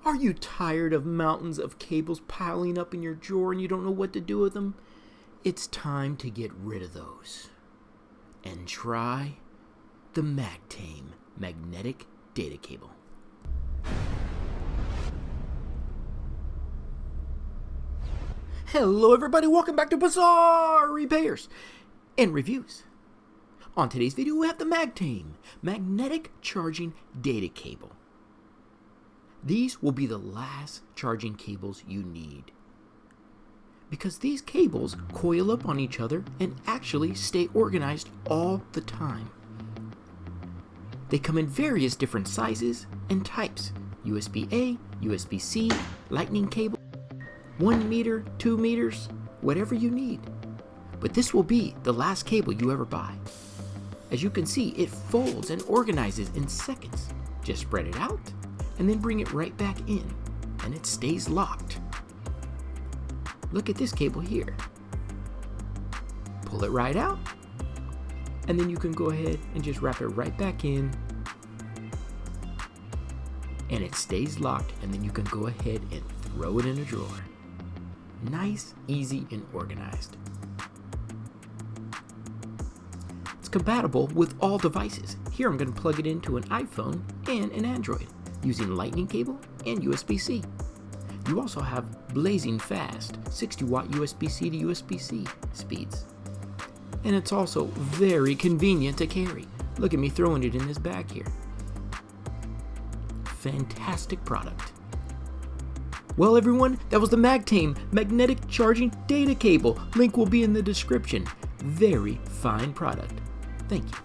Are you tired of mountains of cables piling up in your drawer and you don't know what to do with them? It's time to get rid of those and try the MAGTAME Magnetic Data Cable. Hello everybody, welcome back to Bazzar Repairs and Reviews. On today's video we have the MAGTAME Magnetic Charging Data Cable. These will be the last charging cables you need, because these cables coil up on each other and actually stay organized all the time. They come in various different sizes and types: USB-A, USB-C, lightning cable, 1 meter, 2 meters, whatever you need. But this will be the last cable you ever buy. As you can see, it folds and organizes in seconds. Just spread it out and then bring it right back in, and it stays locked. Look at this cable here. Pull it right out, and then you can go ahead and just wrap it right back in, and it stays locked, and then you can go ahead and throw it in a drawer. Nice, easy, and organized. It's compatible with all devices. Here I'm going to plug it into an iPhone and an Android using lightning cable and USB-C. You also have blazing fast 60-watt USB-C to USB-C speeds. And it's also very convenient to carry. Look at me throwing it in this bag here. Fantastic product. Well everyone, that was the MAGTAME Magnetic Charging Data Cable. Link will be in the description. Very fine product. Thank you.